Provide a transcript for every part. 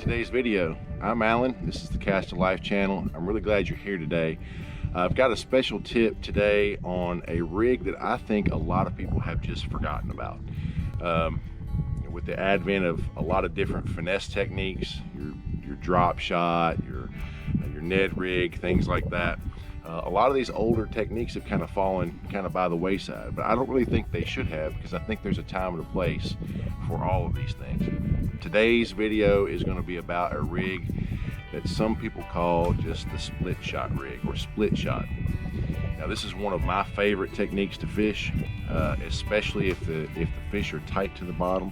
today's video. I'm Alan, this is the Cast to Life channel. I'm really glad you're here today. I've got a special tip today on a rig that I think a lot of people have just forgotten about. With the advent of a lot of different finesse techniques, your drop shot, your Ned rig, things like that. A lot of these older techniques have kind of fallen by the wayside, but I don't really think they should have, because I think there's a time and a place for all of these things. Today's video is going to be about a rig that some people call just the split shot rig or split shot. Now this is one of my favorite techniques to fish, especially if the fish are tight to the bottom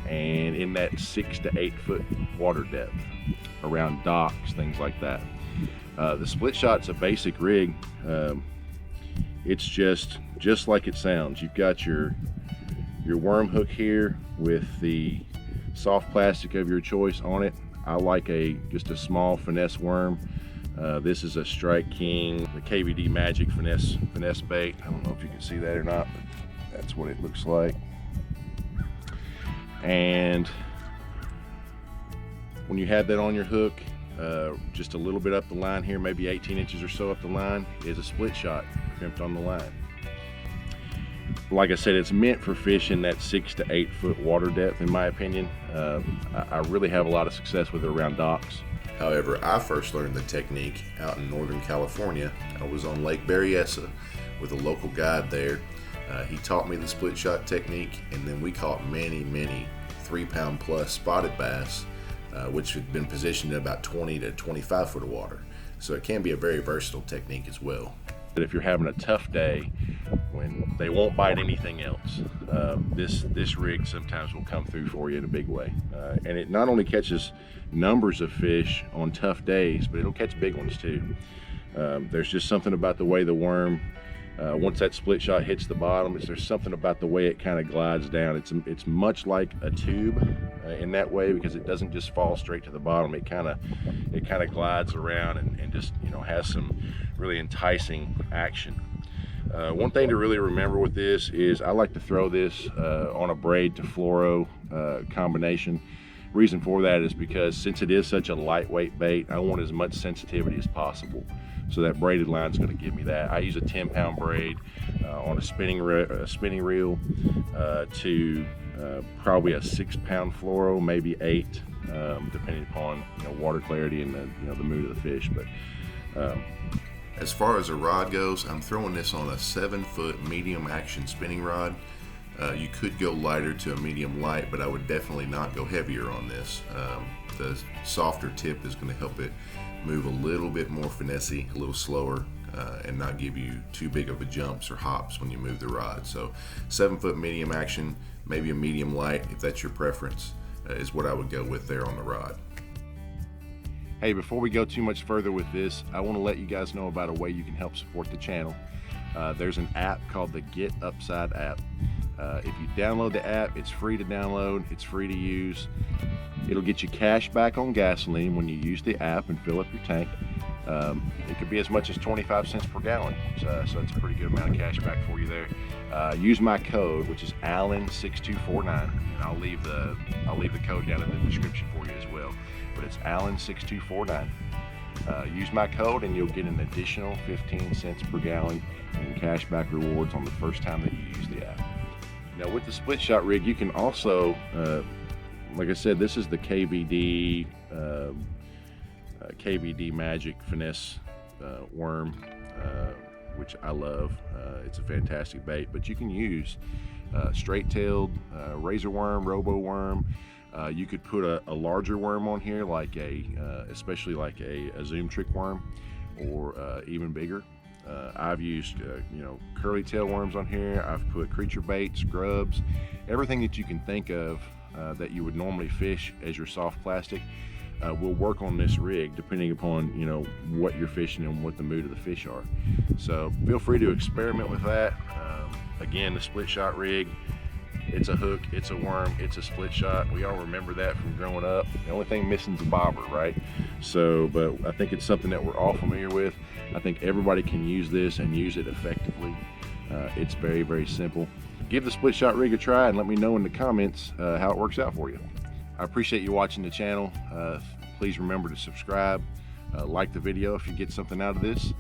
and in that 6 to 8 foot water depth around docks, things like that. The split shot's a basic rig. It's just like it sounds. You've got your worm hook here with the soft plastic of your choice on it. I like just a small finesse worm. This is a Strike King, the KVD Magic finesse bait. I don't know if you can see that or not, but that's what it looks like. And when you have that on your hook, just a little bit up the line here, maybe 18 inches or so up the line, is a split shot crimped on the line. Like I said, it's meant for fishing that 6 to 8 foot water depth, in my opinion. I really have a lot of success with it around docks. However, I first learned the technique out in Northern California. I was on Lake Berryessa with a local guide there. He taught me the split shot technique, and then we caught many 3-pound plus spotted bass, which had been positioned at about 20 to 25 foot of water. So it can be a very versatile technique as well. But if you're having a tough day when they won't bite anything else, this rig sometimes will come through for you in a big way. And it not only catches numbers of fish on tough days, but it'll catch big ones too. There's just something about the way the worm, once that split shot hits the bottom, there's something about the way it kind of glides down. It's much like a tube in that way, because it doesn't just fall straight to the bottom. It kind of glides around and just, you know, has some really enticing action. One thing to really remember with this is I like to throw this on a braid to fluoro combination. Reason for that is because since it is such a lightweight bait, I want as much sensitivity as possible. So that braided line is going to give me that. I use a 10-pound braid on a spinning reel to probably a 6-pound fluoro, maybe 8, depending upon, you know, water clarity and the mood of the fish. But as far as a rod goes, I'm throwing this on a 7-foot medium action spinning rod. You could go lighter to a medium light, but I would definitely not go heavier on this. The softer tip is going to help it move a little bit more finessey, a little slower, and not give you too big of a jumps or hops when you move the rod. So 7-foot medium action, maybe a medium light, if that's your preference, is what I would go with there on the rod. Hey, before we go too much further with this, I want to let you guys know about a way you can help support the channel. There's an app called the Get Upside app. If you download the app, it's free to download, it's free to use. It'll get you cash back on gasoline when you use the app and fill up your tank. It could be as much as 25 cents per gallon, so it's a pretty good amount of cash back for you there. Use my code, which is Alan6249, and I'll leave the code down in the description for you as well. But it's Alan6249. Use my code and you'll get an additional 15 cents per gallon in cash back rewards on the first time that you use the app. Now with the split shot rig, you can also, like I said, this is the KVD Magic finesse worm, which I love. It's a fantastic bait, but you can use straight-tailed razor worm, robo worm. You could put a larger worm on here, like especially like a zoom trick worm, or even bigger. I've used curly tail worms on here. I've put creature baits, grubs, everything that you can think of that you would normally fish as your soft plastic will work on this rig, depending upon what you're fishing and what the mood of the fish are. So feel free to experiment with that. Again, the split shot rig, it's a hook, it's a worm, it's a split shot. We all remember that from growing up. The only thing missing is a bobber, right? So, but I think it's something that we're all familiar with. I think everybody can use this and use it effectively. It's very simple. Give the split shot rig a try and let me know in the comments how it works out for you. I appreciate you watching the channel. Please remember to subscribe, like the video if you get something out of this,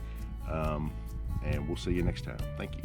and we'll see you next time. Thank you.